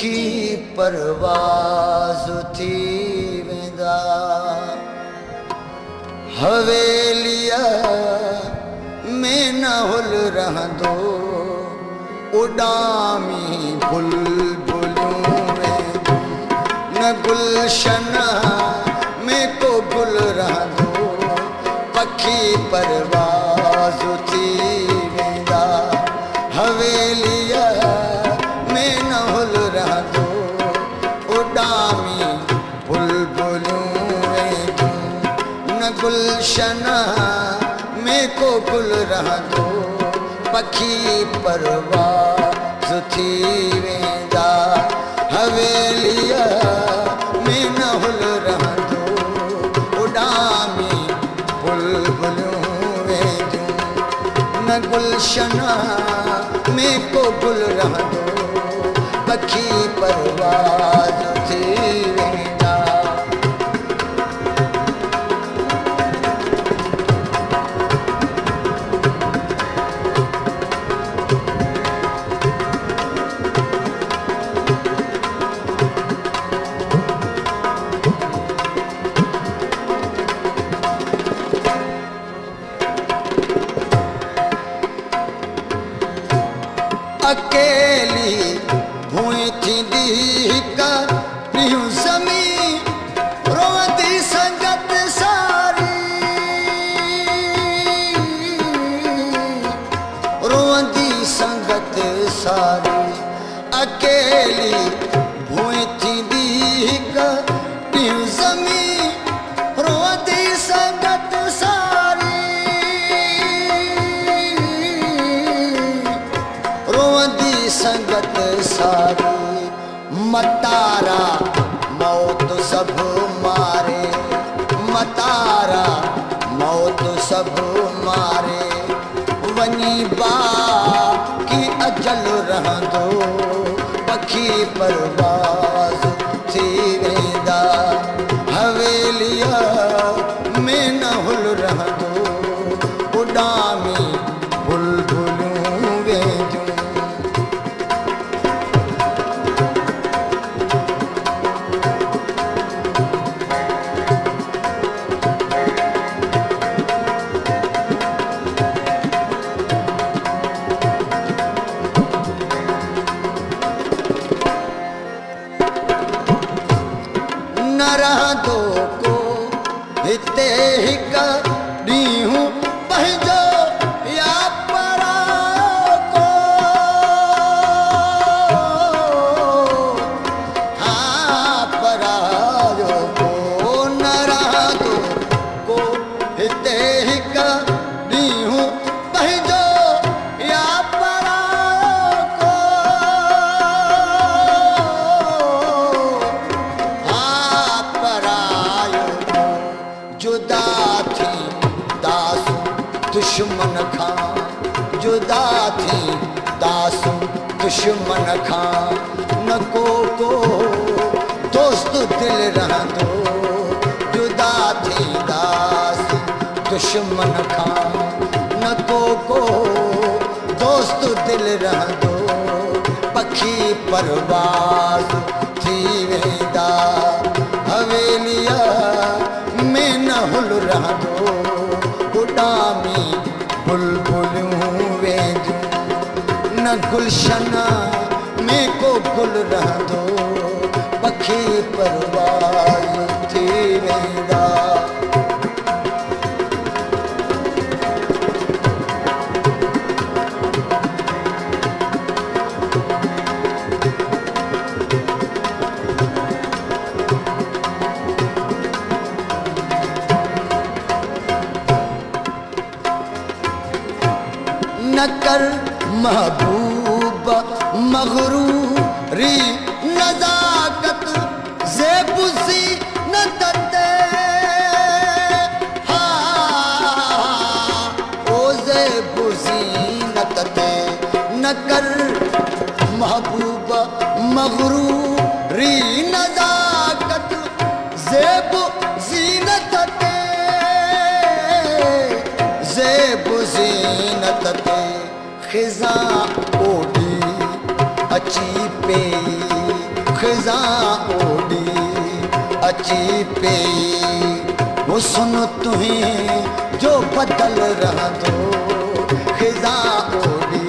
की परवाज़ थी वेंदा हवेलिया में न हुल रहंदो उडामी बुलबुलूं वेंदियूं न गुलशन में को गुल रहंदो पखी परवाज़ थी वेंदा हवेलिया में न हुल रहंदो उडामी बुलबुलूं वेंदियूं न गुलशन में को गुल रहंदो पखी परवाज़ थी वेंदा हवेलिया में न हुल रहंदो उडामी बुलबुलूं वेंदियूं न गुलशन में को गुल रहंदो पखी परवाज़ थी वेंदा अकेली हुई थींदी हिक ॾींहुं ज़मीं रोवंदी संगत सारी रोवंदी संगत सारी अकेली हुई थींदी हिक ॾींहुं ज़मीं रोवंदी संगत सारी रोवंदी संगत सारी मतारा मौत सब मारे मतारा मौत सब मारे वनी बा की अजल रहंदो पखी परवाज़ थी वेंदा हवेलिया में न हुल रहंदो उडामी बुलबुलूं वेंदियूं न रहंदो को हिते हिक ॾींहुं पंहिंजो या परायो को हा परायो को न रहंदो को हिते हिक ॾींहुं पंहिंजो या परायो को जुदा थी दासू दुश्मन खां जुदा थी दासू दुश्मन खां न को दोस्त दिल रहंदो जुदा थी दासू दुश्मन खां न को दोस्त दिल रहंदो पखी परवाज़ थी वेंदा हवेलिया में न हुल रहंदो उडामी बुलबुलूं वेंदियूं न गुलशन में को गुल रहंदो पखी परवाज़ थी वेंदा न कर महबूब मगरूरी नज़ाकत ज़ेबुज़ी न तते हा ओ ज़ेबुज़ी न तते न कर महबूब मगरूरी नज़ाकत ज़ेबुज़ी न तते ज़ेबुज़ी न तते खिज़ां ओडी अची पे खिज़ा ओडी अची पई हुस्न तुहीं जो बदल रहंदो खिज़ा ओडी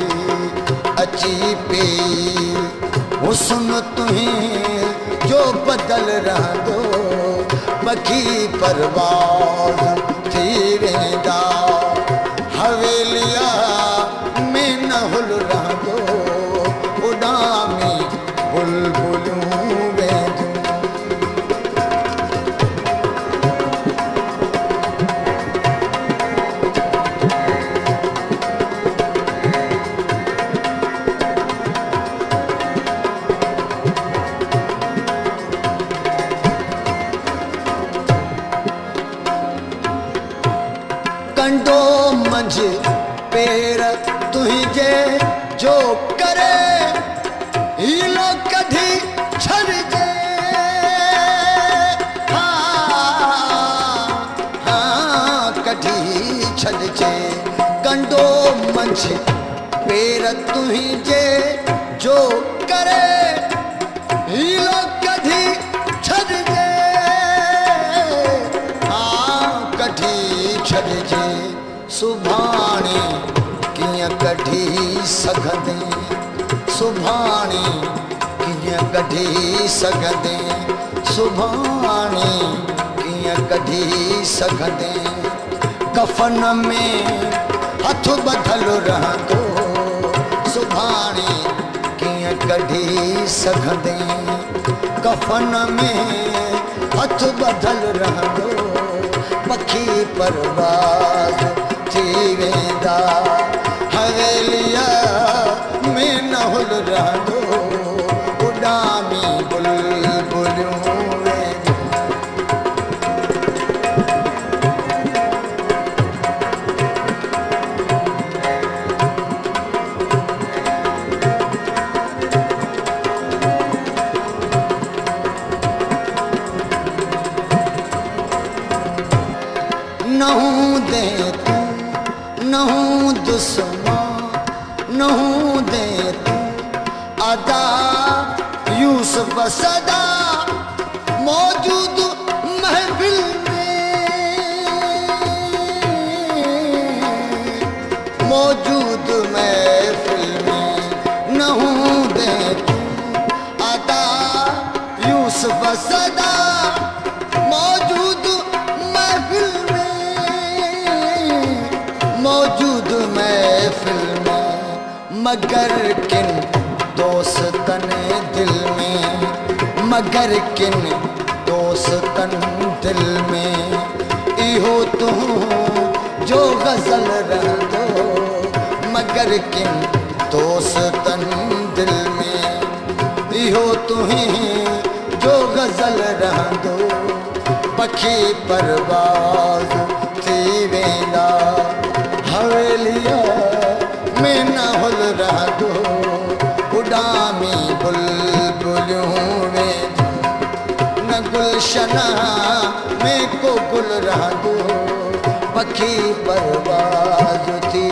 अची पई हुस्न तुहीं जो बदल रहंदो पखी परवाज़ थी वेंदा हवेलिया में न हुल रहंदो उॾामी बुलबुलूं वेंदियूं कंडो मंझ पेर तुंहिंजे जो करे हीलो कढी छॾिजे कढी छॾिजे कंडो मंझ पेर तुंहिंजे जो करे हीलो कढी छॾिजे कढी छॾिजे सुभाणे कीअं कढी सघंदे सुभाणे कीअं कढी सघंदे सुभाणे कीअं कढी सघंदे कफन में हथ ॿधल रहंदो सुभाणे कीअं कढी सघंदे कफन में हथ ॿधल रहंदो पखी परवाज़ थी वेंदा हवेलिया में न हुल रहंदो उॾामी बुलबुलियूं वेंदियूं नहूं दे तू नहूं दुश्मन नहूं दे तू अदा यूसुफ सदा मौजूद महफिल में मौजूद महफिल में नहूं दे तू अदा यूसुफ सदा मौजूद महफिल मौजूद महफिल में मगर किन दोस्तन दिल में मगर किन दोस्तन दिल में इहो तू जो गज़ल रहंदो मगर किन दोस्तन दिल में इहो तुहीं जो गज़ल रहंदो पखी परवाज़ थी वेंदा हवेलिया में न हुल रहंदो उॾामी बुलबुलियूं वेंदियूं न गुलशन में को गुल रहंदो पखी परवाज़ थी